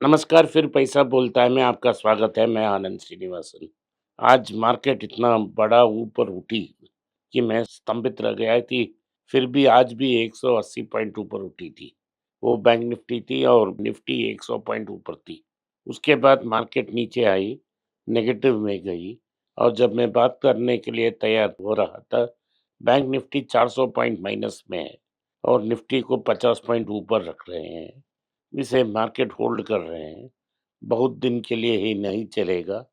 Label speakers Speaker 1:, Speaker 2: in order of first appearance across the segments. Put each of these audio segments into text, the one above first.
Speaker 1: नमस्कार, फिर पैसा बोलता है में आपका स्वागत है। मैं आनंद श्रीनिवासन। आज मार्केट इतना बड़ा ऊपर उठी कि मैं स्तंभित रह गया कि फिर भी आज भी 180 पॉइंट ऊपर उठी थी। वो बैंक निफ्टी थी और निफ्टी 100 पॉइंट ऊपर थी। उसके बाद मार्केट नीचे आई, नेगेटिव में गई और जब मैं बात करने के लिए तैयार हो रहा था, बैंक निफ्टी 400 पॉइंट माइनस में है और निफ्टी को 50 पॉइंट ऊपर रख रहे हैं। इसे मार्केट होल्ड कर रहे हैं। बहुत दिन के लिए ही नहीं चलेगा।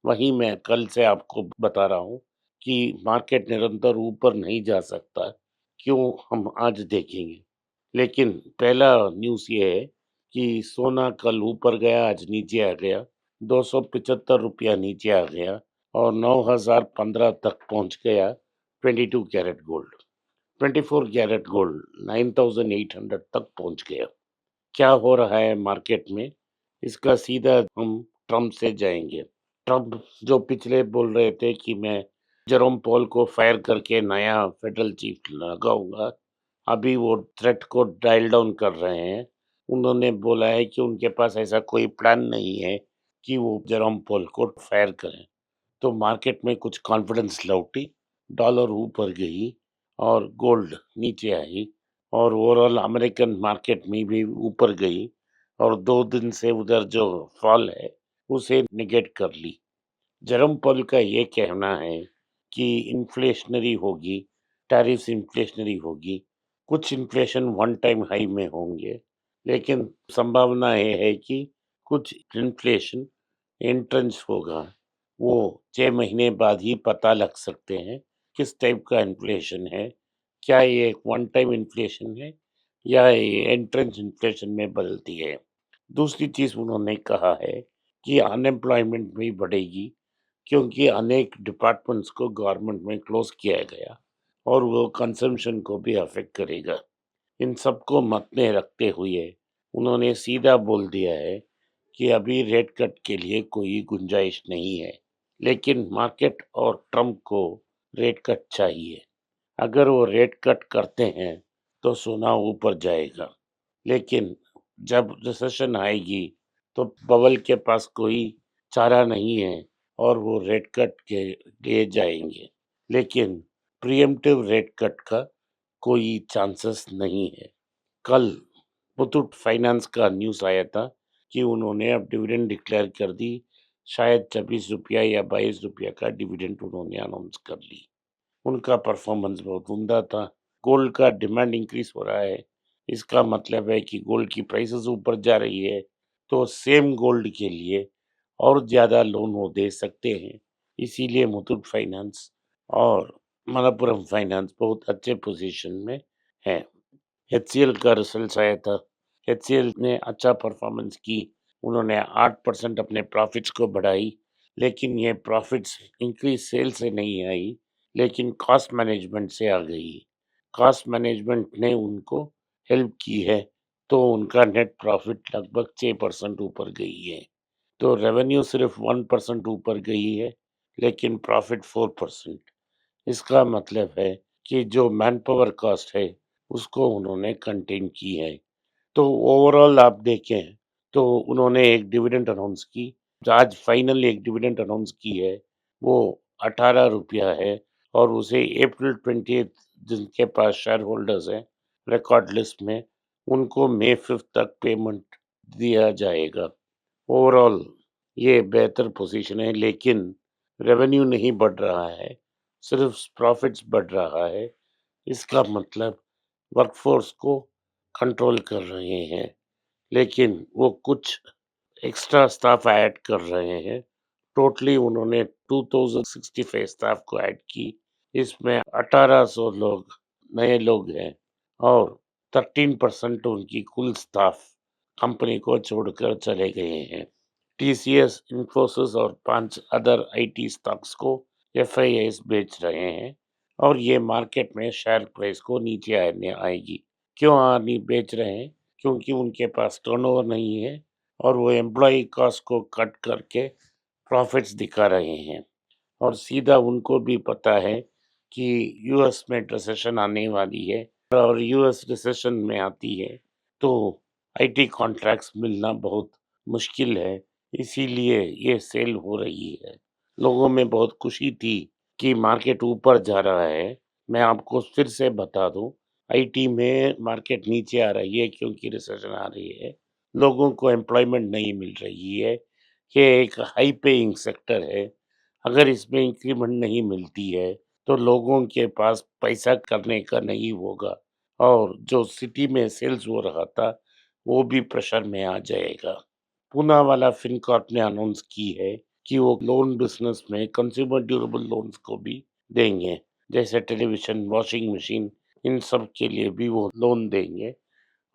Speaker 1: वहीं मैं कल से आपको बता रहा हूँ कि मार्केट निरंतर ऊपर नहीं जा सकता। क्यों, हम आज देखेंगे। लेकिन पहला न्यूज़ ये है कि सोना कल ऊपर गया, आज नीचे आ गया। 275 रुपया नीचे आ गया और 9015 तक पहुंच गया। 22 कैरेट गोल्ड, 24 कैरेट गोल्ड 9800 तक पहुंच गया। क्या हो रहा है मार्केट में, इसका सीधा हम ट्रम्प से जाएंगे। ट्रम्प जो पिछले बोल रहे थे कि मैं जेरोम पॉल को फायर करके नया फेडरल चीफ लगाऊंगा, अभी वो थ्रेट को डायल डाउन कर रहे हैं। उन्होंने बोला है कि उनके पास ऐसा कोई प्लान नहीं है कि वो जेरोम पॉल को फायर करें। तो मार्केट में कुछ कॉन्फिडेंस लौटी, डॉलर ऊपर गई और गोल्ड नीचे आई और ओवरऑल अमेरिकन मार्केट में भी ऊपर गई और 2 दिन से उधर जो फॉल है उसे निगेट कर ली। जेरोम पॉल का ये कहना है कि इन्फ्लेशनरी होगी, टैरिफ्स इन्फ्लेशनरी होगी, कुछ इन्फ्लेशन वन टाइम हाई में होंगे, लेकिन संभावना ये है कि कुछ इन्फ्लेशन एंट्रेंस होगा। वो 6 महीने बाद ही पता लग सकते हैं किस टाइप का इन्फ्लेशन है। क्या ये वन टाइम इन्फ्लेशन है या ये एंट्रेंस इन्फ्लेशन में बदलती है। दूसरी चीज उन्होंने कहा है कि अनएम्प्लॉयमेंट भी बढ़ेगी क्योंकि अनेक डिपार्टमेंट्स को गवर्नमेंट में क्लोज किया गया और वो कंजम्पशन को भी अफेक्ट करेगा। इन सबको मत में रखते हुए उन्होंने सीधा बोल दिया है कि अभी रेट कट के लिए कोई गुंजाइश नहीं है, लेकिन मार्केट और ट्रम्प को रेट कट चाहिए। अगर वो रेट कट करते हैं तो सोना ऊपर जाएगा, लेकिन जब रिसेशन आएगी तो बबल के पास कोई चारा नहीं है और वो रेट कट के लिए जाएंगे, लेकिन प्रिएम्प्टिव रेट कट का कोई चांसेस नहीं है। कल मुथूट फाइनेंस का न्यूज़ आया था कि उन्होंने अब डिविडेंड डिक्लेयर कर दी। शायद 26 रुपया या 22 रुपया का डिविडेंड उन्होंने अनाउंस कर ली। उनका परफॉर्मेंस बहुत उम्दा था। गोल्ड का डिमांड इंक्रीज हो रहा है, इसका मतलब है कि गोल्ड की प्राइसेस ऊपर जा रही है, तो सेम गोल्ड के लिए और ज़्यादा लोन वो दे सकते हैं। इसीलिए मुथूट फाइनेंस और मनप्पुरम फाइनेंस बहुत अच्छे पोजीशन में है। एचसीएल का रिजल्ट आया था। एचसीएल ने अच्छा परफॉर्मेंस की। उन्होंने 8% अपने प्रॉफिट्स को बढ़ाई, लेकिन ये प्रॉफिट्स इंक्रीज सेल से नहीं आई, लेकिन कॉस्ट मैनेजमेंट से आ गई। कॉस्ट मैनेजमेंट ने उनको हेल्प की है, तो उनका नेट प्रॉफिट लगभग 6% ऊपर गई है। तो रेवेन्यू सिर्फ 1% ऊपर गई है, लेकिन प्रॉफिट 4%। इसका मतलब है कि जो मैन पावर कॉस्ट है उसको उन्होंने कंटेन की है। तो ओवरऑल आप देखें तो उन्होंने एक डिविडेंड अनाउंस की। आज फाइनल एक डिविडेंड अनाउंस की है, वो 18 रुपया है और उसे अप्रैल 20 जिनके पास शेयर होल्डर्स हैं रिकॉर्ड लिस्ट में, उनको मई 5 तक पेमेंट दिया जाएगा। ओवरऑल ये बेहतर पोजीशन है, लेकिन रेवेन्यू नहीं बढ़ रहा है, सिर्फ प्रॉफिट्स बढ़ रहा है। इसका मतलब वर्कफोर्स को कंट्रोल कर रहे हैं, लेकिन वो कुछ एक्स्ट्रा स्टाफ ऐड कर रहे हैं। टोटली उन्होंने 2065 स्टाफ को ऐड की। इसमें 1800 लोग नए लोग हैं और 13% उनकी कुल स्टाफ कंपनी को छोड़कर चले गए हैं। टीसीएस, इंफोसिस और 5 अदर आईटी स्टॉक्स को एफआईआईस बेच रहे हैं और ये मार्केट में शेयर प्राइस को नीचे आने आएगी। क्यों आनी बेच रहे हैं? क्योंकि उनके पास टर्नओवर नहीं है और वो एम्प्लॉय कॉस्ट को कट करके प्रॉफिट्स दिखा रहे हैं और सीधा उनको भी पता है कि यूएस में रिसेशन आने वाली है और यूएस रिसेशन में आती है तो आईटी कॉन्ट्रैक्ट्स मिलना बहुत मुश्किल है, इसीलिए ये सेल हो रही है। लोगों में बहुत खुशी थी कि मार्केट ऊपर जा रहा है। मैं आपको फिर से बता दूँ, आईटी में मार्केट नीचे आ रही है क्योंकि रिसेशन आ रही है। लोगों को एम्प्लॉयमेंट नहीं मिल रही है। ये एक हाई पेइंग सेक्टर है। अगर इसमें इंक्रीमेंट नहीं मिलती है, तो लोगों के पास पैसा करने का नहीं होगा और जो सिटी में सेल्स हो रहा था, वो भी प्रेशर में आ जाएगा। पूना वाला फिनकॉर्प ने अनाउंस की है कि वो लोन बिज़नेस में कंज्यूमर ड्यूरेबल लोन्स को भी देंगे। जैसे टेलीविज़न, वॉशिंग मशीन, इन सब के लिए भी वो लोन देंगे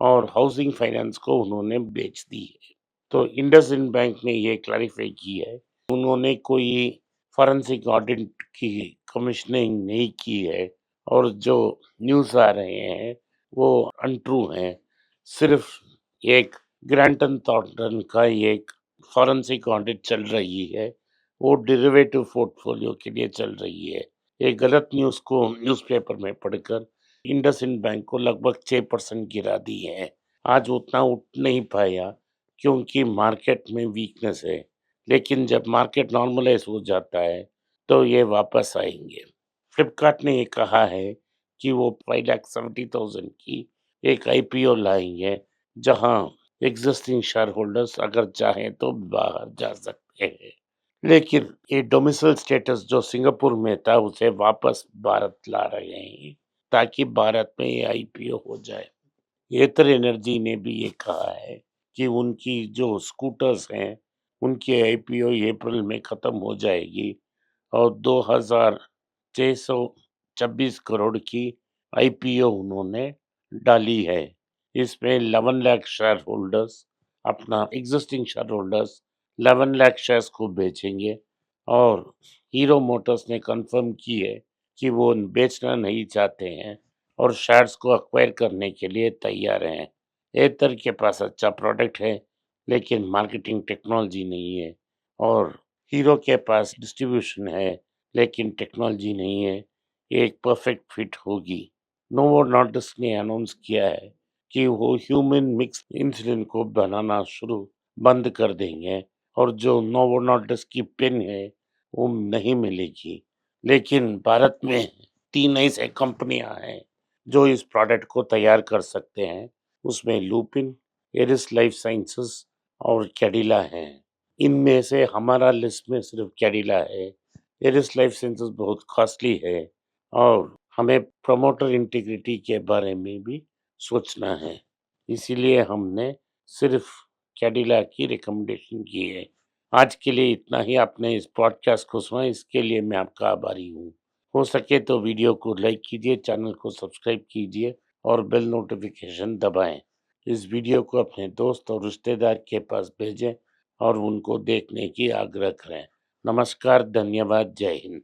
Speaker 1: और हाउसिंग फाइनेंस को उन्होंने बेच दी है। तो इंडसइंड बैंक ने ये क्लैरिफ़ाई की है। उन्होंने कोई फॉरेंसिक ऑडिट की कमीशनिंग नहीं की है और जो न्यूज़ आ रहे हैं, वो अनट्रू हैं। सिर्फ़ एक ग्रैंटन थॉर्नटन का एक फॉरेंसिक ऑडिट चल रही है, वो डेरिवेटिव पोर्टफोलियो के लिए चल रही है। एक गलत न्यूज़ को न्यूज़पेपर में पढ़कर इंडसइंड बैंक को लगभग 6% गिरा दी है। आज उतना उठ नहीं पाया क्योंकि मार्केट में वीकनेस है, लेकिन जब मार्केट नॉर्मलाइज़ हो जाता है, तो ये वापस आएँगे। फ्लिपकार्ट ने ये कहा है कि वो 5,70,000 की एक आईपीओ लाएँगे, जहाँ एक्जिस्टिंग शेयरहोल्डर्स अगर चाहें तो बाहर जा सकते हैं। लेकिन ये डोमिसाइल स्टेटस जो सिंगापुर में था, उसे वापस भारत ला रहे हैं, ताकि भारत में ये आईपीओ हो जाए। एथर एनर्जी ने भी ये कहा है कि उनकी जो स्कूटर्स हैं, उनकी आईपीओ अप्रैल में खत्म हो जाएगी और 2,626 करोड़ की आईपीओ उन्होंने डाली है। इसमें 11 लाख शेयर होल्डर्स अपना existing share holders 11 lakh shares को बेचेंगे और हीरो मोटर्स ने कंफर्म की है कि वो बेचना नहीं चाहते हैं और शेयर्स को एक्वायर करने के लिए तैयार हैं। एथर के पास अच्छा प्रोडक्ट है, लेकिन मार्केटिंग टेक्नोलॉजी नहीं है और हीरो के पास डिस्ट्रीब्यूशन है, लेकिन टेक्नोलॉजी नहीं है। ये एक परफेक्ट फिट होगी। नोवो नॉर्डिस्क ने अनाउंस किया है कि वो ह्यूमन मिक्स इंसुलिन को बनाना शुरू बंद कर देंगे और जो नोवो नॉर्डिस्क की पेन है, वो नहीं मिलेगी। लेकिन भारत में 3 ऐसे कंपनियां हैं जो इस प्रोडक्ट को तैयार कर सकते हैं। उसमें लुपिन, एरिस लाइफ साइंसेस और कैडिला हैं। इनमें से हमारा लिस्ट में सिर्फ कैडिला है। एरिस लाइफ साइंसेस बहुत कॉस्टली है और हमें प्रमोटर इंटीग्रिटी के बारे में भी सोचना है। इसीलिए हमने सिर्फ कैडिला की रिकमेंडेशन की है। आज के लिए इतना ही। आपने इस पॉडकास्ट को सुना, इसके लिए मैं आपका आभारी हूँ। हो सके तो वीडियो को लाइक कीजिए, चैनल को सब्सक्राइब कीजिए और बेल नोटिफिकेशन दबाएं। इस वीडियो को अपने दोस्त और रिश्तेदार के पास भेजें और उनको देखने की आग्रह करें। नमस्कार, धन्यवाद, जय हिंद।